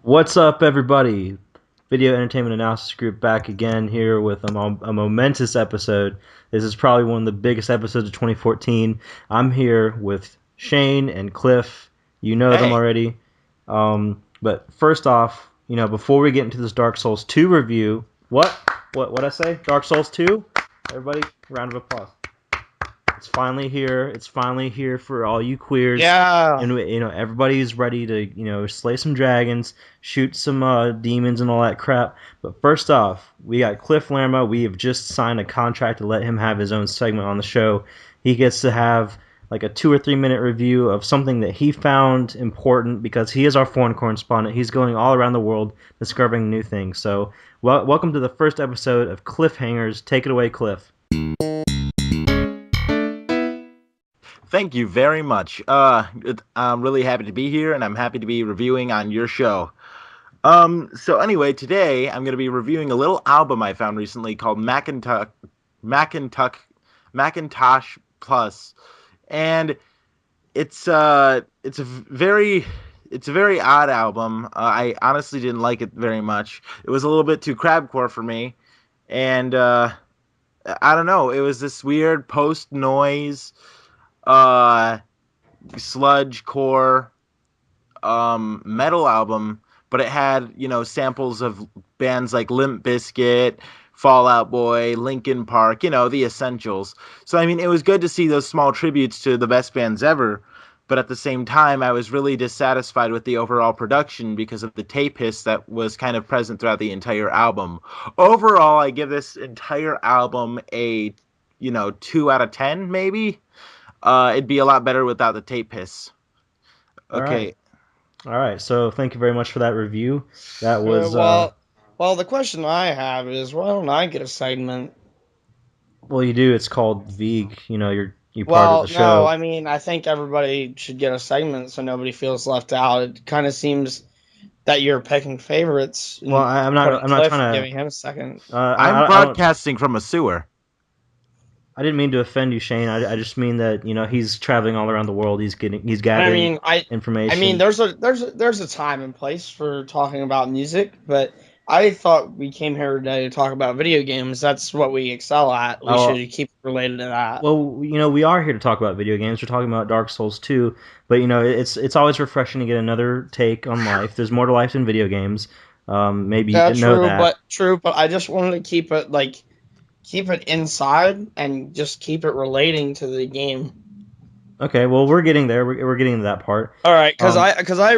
What's up, everybody? Video Entertainment Analysis Group back again here with a momentous episode. This is probably one of the biggest episodes of 2014. I'm here with Shane and Cliff. You know them Hey, already. But first off, before we get into this Dark Souls 2 review, what I say? Dark Souls 2? Everybody, round of applause. It's finally here. It's finally here for all you queers, yeah. and everybody's ready to slay some dragons, shoot some demons, and all that crap. But first off, we got Cliff Lerma. We have just signed a contract to let him have his own segment on the show. He gets to have like a 2 or 3 minute review of something that he found important because he is our foreign correspondent. He's going all around the world discovering new things. So, welcome to the first episode of Cliffhangers. Take it away, Cliff. Thank you very much. I'm really happy to be here, and I'm happy to be reviewing on your show. So anyway, today I'm going to be reviewing a little album I found recently called Macintosh, Macintosh Plus, and it's a very odd album. I honestly didn't like it very much. It was a little bit too crabcore for me, and I don't know. It was this weird post noise uh sludge core metal album, but it had samples of bands like Limp Bizkit, Fall Out Boy, Linkin Park, the essentials. So I mean, it was good to see those small tributes to the best bands ever, but at the same time I was really dissatisfied with the overall production because of the tape hiss that was kind of present throughout the entire album. Overall, I give this entire album a 2 out of 10 maybe. It'd be a lot better without the tape hiss. All right. Okay. All right, so thank you very much for that review. That Uh, was well, well, the question I have is, why don't I get a segment? well, you do. It's called Vig. You part of the Well, no, show. I mean, I think everybody should get a segment so nobody feels left out. It kind of seems that you're picking favorites Well, and I'm not. putting I'm not Cliff and trying to. giving him a second. I'm I don't. broadcasting from a sewer. I didn't mean to offend you, Shane. I just mean that he's traveling all around the world. He's I gathering mean, I mean, information. there's a time and place for talking about music, but I thought we came here today to talk about video games. That's what we excel at. We Oh, should keep it related to that. well, we are here to talk about video games. We're talking about Dark Souls 2, but it's always refreshing to get another take on life. There's more to life than video games. Maybe you Yeah, didn't know that. true, but I just wanted to keep it inside and just keep it relating to the game. Okay, well, we're getting there. We're getting to that part. All right, Um, because I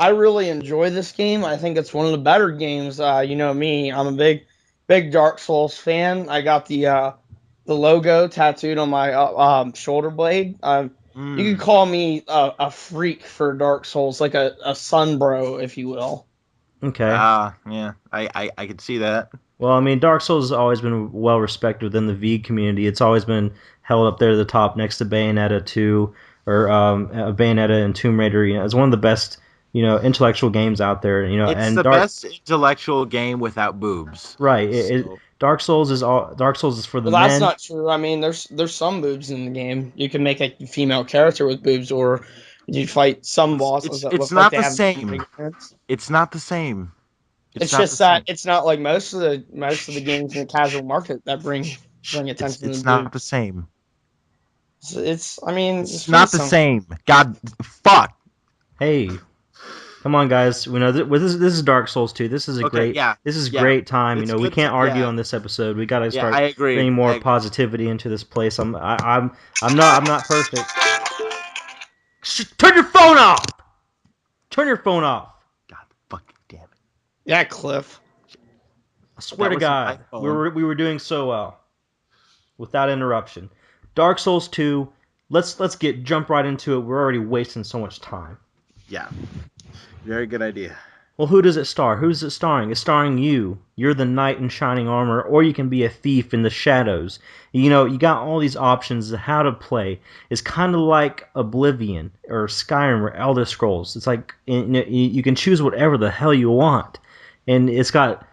really enjoy this game. I think it's one of the better games. You know me, I'm a big Dark Souls fan. I got the logo tattooed on my shoulder blade. You could Mm. call me a freak for Dark Souls, like a sun bro, if you will. okay. Yeah, I could see that. Well, I mean, Dark Souls has always been well respected within the V community. It's always been held up there to the top next to Bayonetta 2 or Bayonetta and Tomb Raider. It's one of the best, intellectual games out there. It's And the best intellectual game without boobs. right, So Dark Souls is for the Well, that's men. not true. I mean, there's some boobs in the game. You can make a female character with boobs, or you fight some bosses that it's look like not they the have same. big heads. It's not the same. It's It's not the just that same. it's not like most of the games in the casual market that bring attention to It's not the boobs. same. It's I mean, It's just be not the some. same. God, fuck. Hey, come on, guys. We know this is Dark Souls 2. Okay, yeah, This is yeah. great time. It's We good can't to argue yeah, on this episode. We got to yeah. I start agree. bringing I more agree. positivity into this place. I'm not perfect. Turn your phone off. Turn your phone off. God fucking damn it. Yeah, Cliff. I swear That to wasn't my God, phone. we were doing so well without interruption. Dark Souls 2. Let's jump right into it. We're already wasting so much time. Yeah. Very good idea. Well, who does it star? Who's it starring? It's starring you. You're the knight in shining armor, or you can be a thief in the shadows. You got all these options of how to play. It's kind of like Oblivion or Skyrim or Elder Scrolls. It's like you can choose whatever the hell you want, and it's got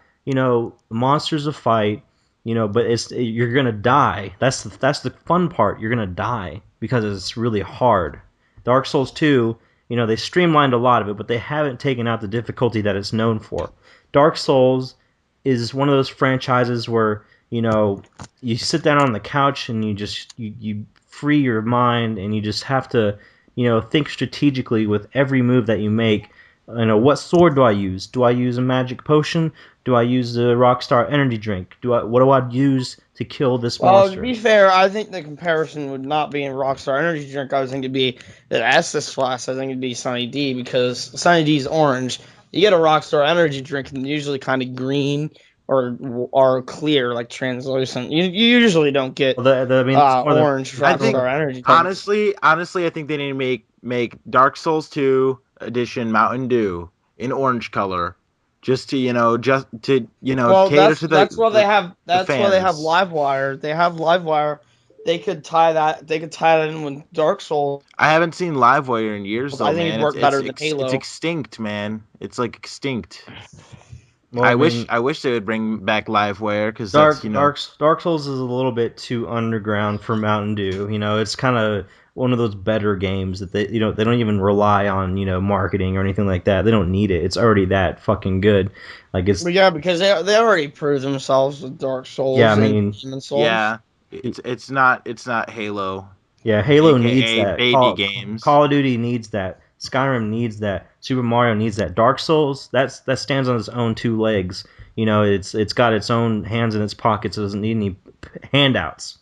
monsters to fight. But you're gonna die. That's the fun part. You're gonna die because it's really hard. Dark Souls 2 They streamlined a lot of it, but they haven't taken out the difficulty that it's known for. Dark Souls is one of those franchises where you sit down on the couch and you free your mind and you just have to think strategically with every move that you make. What sword do I use? Do I use a magic potion? Do I use the Rockstar energy drink? What do I use to kill this Well, to monster? be fair, I think the comparison would not be in Rockstar Energy Drink. I was thinking it'd be the Estus Flask. I think it'd be Sunny D because Sunny D's orange. You get a Rockstar Energy Drink and usually kind of green or clear, like translucent. You usually don't get Well, I mean, it's one of orange I think Rockstar Energy drinks. honestly, I think they need to make Dark Souls 2 edition Mountain Dew in orange color, just to Well, cater to that's why they have the fans. Livewire. They have Livewire. They could tie that. They could tie that in with Dark Souls. I haven't seen Livewire in years though, I think it'd man. work better than It's Halo. extinct, man. It's like extinct. well, I mean, I wish they would bring back Livewire because that's Dark Souls is a little bit too underground for Mountain Dew. It's kind of one of those better games that they don't even rely on marketing or anything like that. They don't need it. It's already that fucking good. Like it's But yeah, because they already proved themselves with Dark yeah. I Souls and mean, Demon Souls. yeah. It's not Halo, yeah. Halo needs aka that. baby games. Call of Duty needs that. Skyrim needs that. Super Mario needs that. Dark Souls that stands on its own two legs. It's got its own hands in its pockets. It doesn't need any handouts.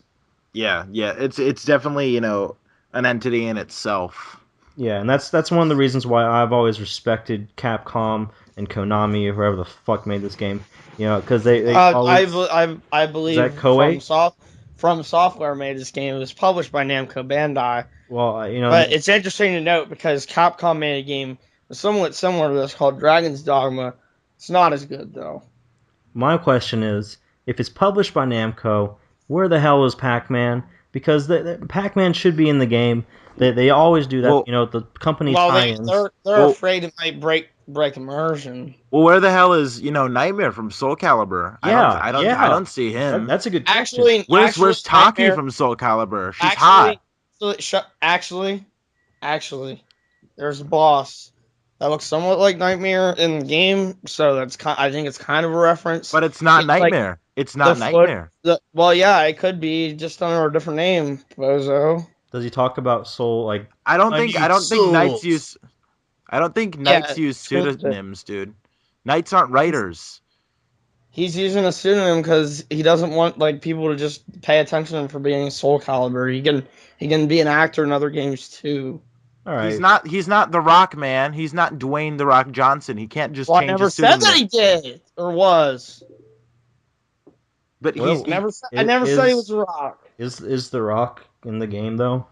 Yeah. It's definitely an entity in itself. Yeah, and that's one of the reasons why I've always respected Capcom and Konami or whoever the fuck made this game. Because they always I is that believe Koei? From Software made this game. It was published by Namco Bandai. Well, But it's interesting to note because Capcom made a game somewhat similar to this called Dragon's Dogma. It's not as good though. my question is, if it's published by Namco, where the hell is Pac-Man? Because Pac-Man should be in the game. They always do that. Well, The company Well, tie-ins. they're afraid it might break immersion. well, where the hell is Nightmare from Soul Calibur? Yeah, I don't see him. That's a good question. Where's Taki Nightmare, from Soul Calibur? She's hot. Actually, there's a boss that looks somewhat like Nightmare in the game, so I think it's kind of a reference. But it's not It's like Nightmare. It's not the foot. Nightmare. Well, yeah, it could be just under a different name, bozo. Does he talk about Soul like? I don't I think need I don't think Knights souls. use I don't think Yeah, Knights use pseudonyms, dude. Knights aren't writers. he's using a pseudonym because he doesn't want like people to just pay attention to him for being Soul Calibur. He can be an actor in other games too. All right. He's not the Rock, man. He's not Dwayne the Rock Johnson. He can't just Well, I change never his said that pseudonym. he did or was. But Well, I never said he was a Rock. Is the Rock in the game though?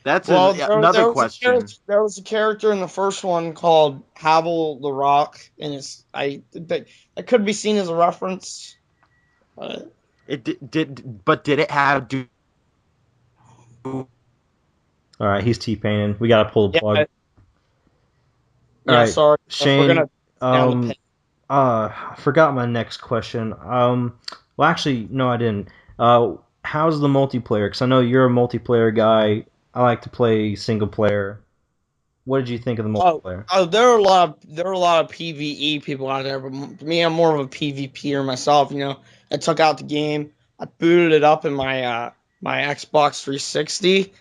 that's Well, another question. There was a character in the first one called Havel the Rock, and that could be seen as a reference. But Did it have All right, he's T-Paining. We gotta pull the plug. yeah, All right, sorry. If we're Shane. gonna down the pit. I forgot my next question. Well, actually, no, I didn't. How's the multiplayer? Because I know you're a multiplayer guy. I like to play single player. What did you think of the multiplayer? There are a lot of PVE people out there, but me, I'm more of a PvPer myself. I took out the game, I booted it up in my my Xbox 360.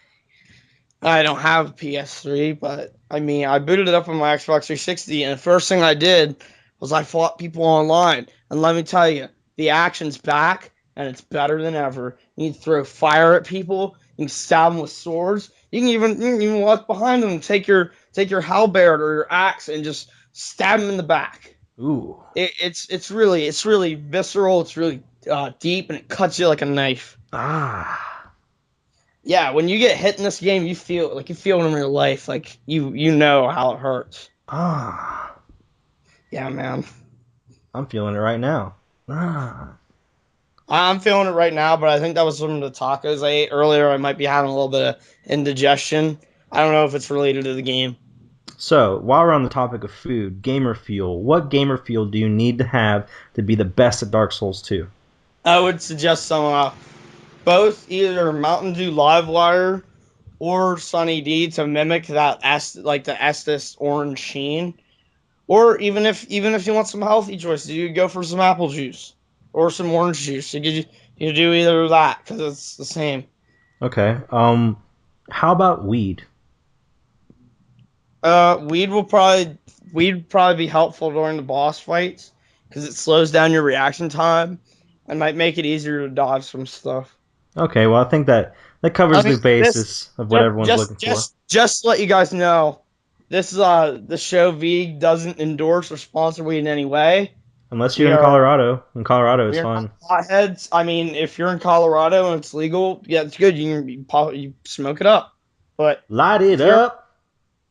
I don't have a PS3, but I mean, I booted it up on my Xbox 360, and the first thing I did was I fought people online. And let me tell you, the action's back, and it's better than ever. You can throw fire at people. You can stab them with swords. You can even walk behind them and take your halberd or your axe and just stab them in the back. Ooh. It's really visceral. It's really deep, and it cuts you like a knife. Ah. Yeah, when you get hit in this game, you feel it in real life. Like you know how it hurts. Ah. Yeah, man. I'm feeling it right now. Ah. I'm feeling it right now, but I think that was some of the tacos I ate earlier. I might be having a little bit of indigestion. I don't know if it's related to the game. So, while we're on the topic of food, gamer fuel. What gamer fuel do you need to have to be the best at Dark Souls 2? I would suggest some both either Mountain Dew Livewire or Sunny D to mimic that like the Estus orange sheen. Or even if you want some healthy choices, you could go for some apple juice or some orange juice. You do either of that because it's the same. Okay. How about weed? Weed will probably be helpful during the boss fights because it slows down your reaction time and might make it easier to dodge some stuff. Okay, well I think that I covers mean, the this basis of what everyone's looking for. just to let you guys know, this is the show V doesn't endorse or sponsor weed in any way. Unless you're We in are Colorado. In Colorado, we it's are not fine. potheads. I mean, if you're in Colorado and it's legal, yeah, it's good. You smoke it up. But Light it if you're up.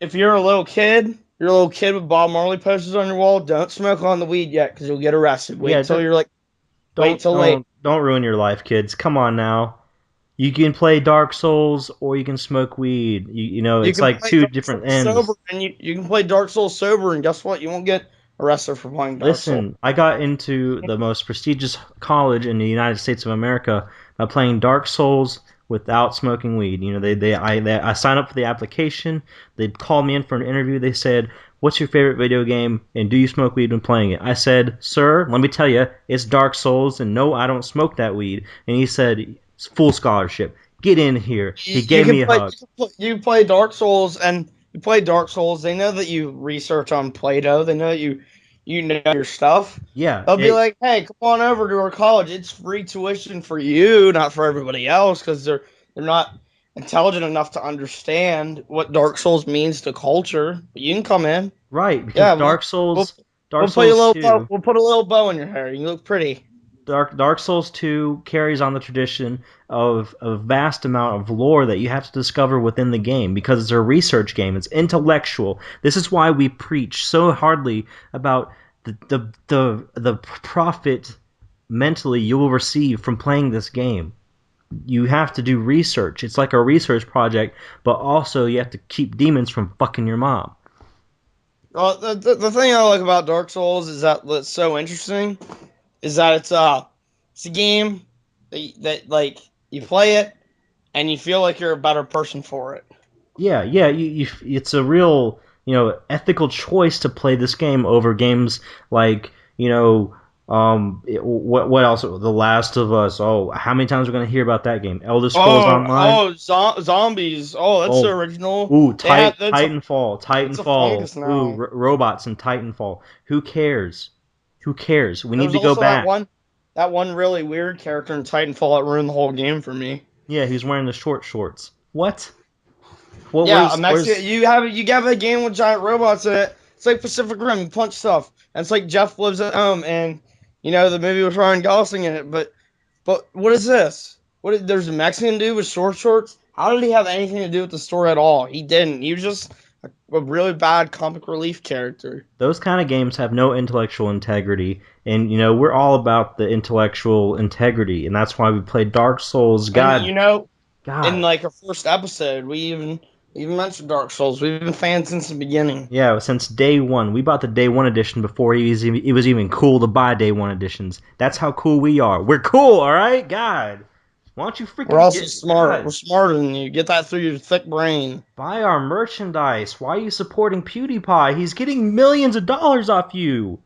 if you're a little kid, you're a little kid with Bob Marley posters on your wall, don't smoke on the weed yet because you'll get arrested. Yeah, Wait till late. don't ruin your life, kids. Come on now. You can play Dark Souls or you can smoke weed. You It's can like play two Dark different Souls sober, ends. and you can play Dark Souls sober, and guess what? You won't get arrested for playing Dark Souls. Listen, I got into the most prestigious college in the United States of America by playing Dark Souls without smoking weed. I signed up for the application. They called me in for an interview. They said, "What's your favorite video game and do you smoke weed when playing it?" I said, "Sir, let me tell you, it's Dark Souls and no, I don't smoke that weed." And he said, "Full scholarship. Get in here." He You gave can me a play hug. you play Dark Souls, and you play Dark Souls. They know that you research on Play-Doh. They know that you know your stuff. Yeah, They'll be like, "Hey, come on over to our college. It's free tuition for you, not for everybody else, because they're not intelligent enough to understand what Dark Souls means to culture. But you can come in. right, because Yeah, we'll Dark we'll put you a Souls little bow, 2 we'll put a little bow in your hair. You look pretty. Dark Souls 2 carries on the tradition of a vast amount of lore that you have to discover within the game because it's a research game. It's intellectual. This is why we preach so hardly about the profit mentally you will receive from playing this game. You have to do research. It's like a research project, but also you have to keep demons from fucking your mom. Well, the thing I like about Dark Souls is that what's so interesting is that it's a game that like you play it and you feel like you're a better person for it. Yeah. It's a real, ethical choice to play this game over games like, what else? The Last of Us. Oh, how many times are we gonna hear about that game? Elder Scrolls Online. Zombies. Oh, that's the Oh, original. ooh, They had it's a Titanfall. fungus Ooh, now. robots in Titanfall. Who cares? Who cares? We There need was to go also back. that one really weird character in Titanfall that ruined the whole game for me. Yeah, he's wearing the short shorts. What? What? Yeah, Where's? you have a game with giant robots in it. It's like Pacific Rim, you punch stuff. And it's like Jeff lives at home, and the movie with Ryan Gosling in it. But what is this? There's a Mexican dude with short shorts. How did he have anything to do with the story at all? He didn't. He was just a really bad comic relief character. Those kind of games have no intellectual integrity, and we're all about the intellectual integrity, and that's why we play Dark Souls. And in God, like our first episode, we even mentioned Dark Souls. We've been fans since the beginning. yeah, since day one, we bought the day one edition before it was even cool to buy day one editions. That's how cool we are. We're cool, all right. God, why don't you We're freaking also get smart. We're God? smarter than you. Get that through your thick brain. Buy our merchandise. Why are you supporting PewDiePie? He's getting millions of dollars off you.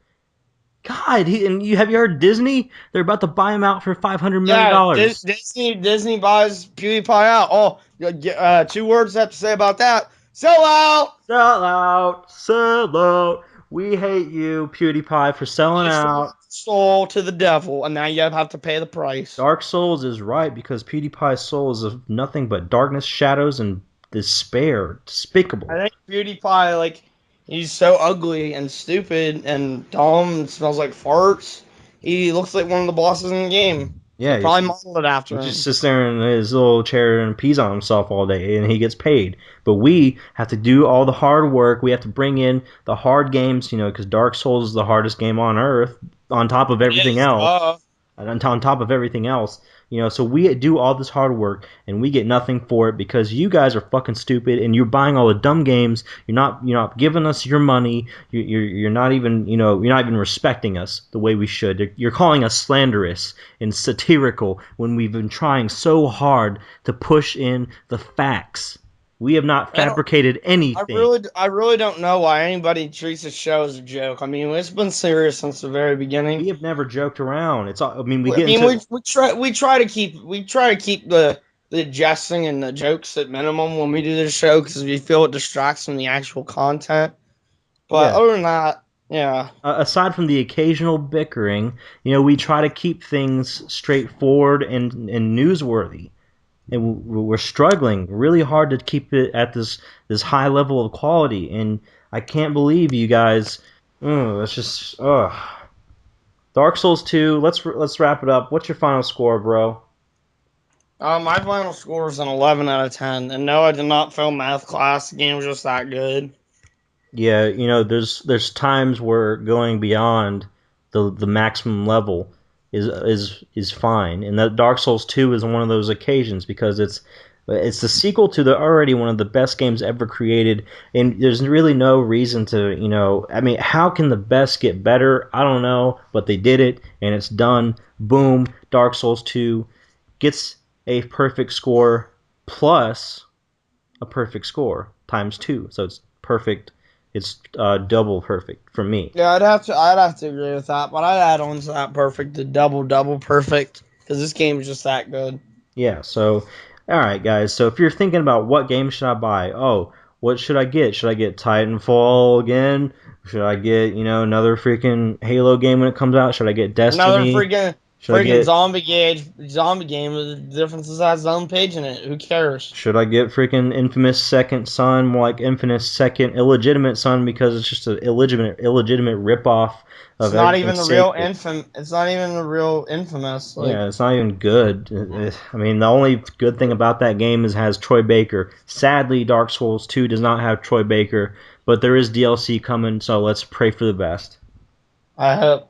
God, and have you heard Disney? They're about to buy him out for Yeah, $500 million. Disney buys PewDiePie out. Oh, two words I have to say about that. Sell out. Sell out, sell out. We hate you, PewDiePie, for selling You sold out. your soul to the devil, and now you have to pay the price. Dark Souls is right because PewDiePie's soul is of nothing but darkness, shadows, and despair. I Despicable. think PewDiePie, like, he's so ugly and stupid and dumb and smells like farts. He looks like one of the bosses in the game. They Yeah, probably modeled it he after just him. sits there in his little chair and pees on himself all day, and he gets paid. But we have to do all the hard work. We have to bring in the hard games, because Dark Souls is the hardest game on earth, on top of It everything is. else. And on top of everything else, so we do all this hard work and we get nothing for it because you guys are fucking stupid and you're buying all the dumb games. You're not giving us your money. You're not even you're not even respecting us the way we should. You're calling us slanderous and satirical when we've been trying so hard to push in the facts. We have not I don't. fabricated anything. I really don't know why anybody treats the show as a joke. I mean, it's been serious since the very beginning. We have never joked around. It's all, I mean, we I get mean, into we try to keep the jesting and the jokes at minimum when we do this show because we feel it distracts from the actual content. But yeah. other than that, yeah, Aside from the occasional bickering, we try to keep things straightforward and newsworthy. And we're struggling really hard to keep it at this high level of quality. And I can't believe you guys. That's just Dark Souls 2. Let's wrap it up. What's your final score, bro? my final score is an 11 out of 10. And no, I did not fail math class. The game was just that good. Yeah, there's times where going beyond the maximum level is fine, and that Dark Souls 2 is one of those occasions because it's the sequel to the already one of the best games ever created, and there's really no reason to, I mean, how can the best get better? I don't know, but they did it, and it's done. Boom, Dark Souls 2 gets a perfect score plus a perfect score times two, so it's perfect. It's double perfect for me. Yeah, I'd have to agree with that, but I'd add on to that perfect, the double perfect, because this game is just that good. Yeah. So, all right, guys. So if you're thinking about what game should I buy, what should I get? Should I get Titanfall again? Should I get another freaking Halo game when it comes out? Should I get Another Destiny? Should I get zombie game with the differences has its own page in it. Who cares? Should I get freaking Infamous Second Son, more like Infamous Second Illegitimate Son, because it's just an illegitimate ripoff It's of not everything even the real sacred. It's not even the real infamous. Like, Yeah, it's not even good. I mean, the only good thing about that game is it has Troy Baker. Sadly, Dark Souls 2 does not have Troy Baker, but there is DLC coming, so let's pray for the best. I hope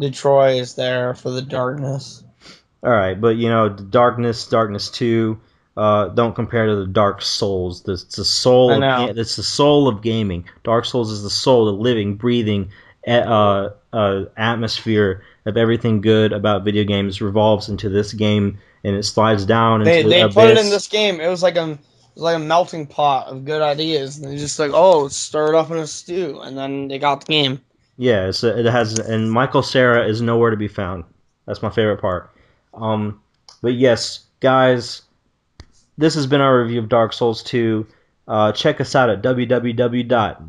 Detroit is there for the darkness. All right, but the Darkness 2, don't compare to the Dark Souls. It's the soul I of know. it's the soul of gaming. Dark Souls is the soul, the living, breathing atmosphere of everything good about video games revolves into this game, and it slides down into the They put it in abyss. this game. It was like a melting pot of good ideas, and they just like, oh, stir it up in a stew, and then they got the game. Yeah, it has, and Michael Cera is nowhere to be found. That's my favorite part. Um, but yes, guys, this has been our review of Dark Souls 2. Check us out at www.veag.us.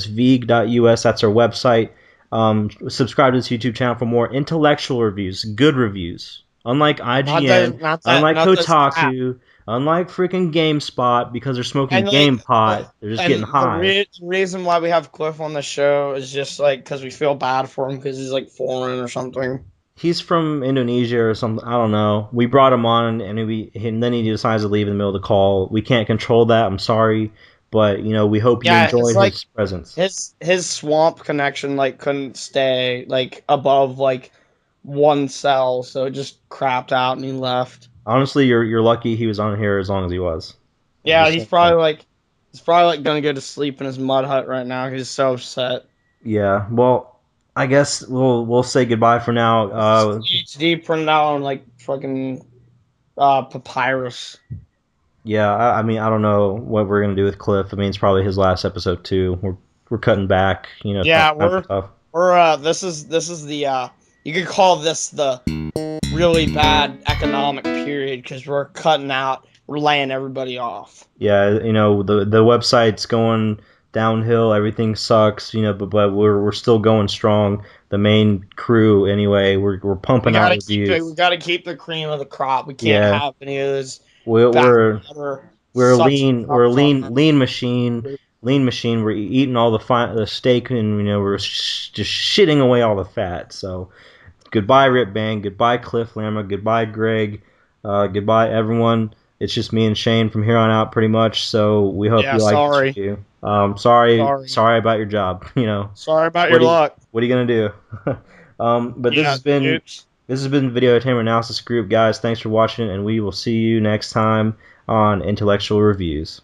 Veag.us, that's our website. Subscribe to this YouTube channel for more intellectual reviews, good reviews. Unlike IGN, unlike Not those crap. Kotaku, unlike freaking GameSpot, because they're smoking And like, Game Pot, they're just getting high. the reason why we have Cliff on the show is just like because we feel bad for him because he's like foreign or something. He's from Indonesia or something. I don't know. We brought him on, and then he decides to leave in the middle of the call. We can't control that. I'm sorry, but we hope you Yeah, it's enjoyed like his presence. his swamp connection like couldn't stay like above like one cell, so it just crapped out and he left. Honestly, you're lucky he was on here as long as he was. I'm Yeah, just saying that. he's probably like gonna go to sleep in his mud hut right now because he's so upset. Yeah. Well, I guess we'll say goodbye for now. HD printed out on like fucking papyrus. Yeah. I mean, I don't know what we're gonna do with Cliff. I mean, it's probably his last episode too. We're cutting back. Yeah, Times are tough. we're this is the you could call this the really bad economic period because we're cutting out, we're laying everybody off. Yeah, the website's going downhill. Everything sucks, but we're still going strong. The main crew, anyway, we're pumping out We reviews. gotta keep the cream of the crop. We can't Yeah, have any of those we're we're backwater we're a sucks lean we're a jobs on lean machine. Lean machine. We're eating all the steak, and we're just shitting away all the fat. So goodbye, Rip Bang. Goodbye, Cliff Lammer. Goodbye, Greg. Goodbye, everyone. It's just me and Shane from here on out, pretty much. So we hope Yeah, you like what you sorry. do. Sorry. Sorry about your job. Sorry about your What are you, luck. what are you gonna do? But Yeah, oops. this has been Video Entertainment Analysis Group, guys. Thanks for watching, and we will see you next time on Intellectual Reviews.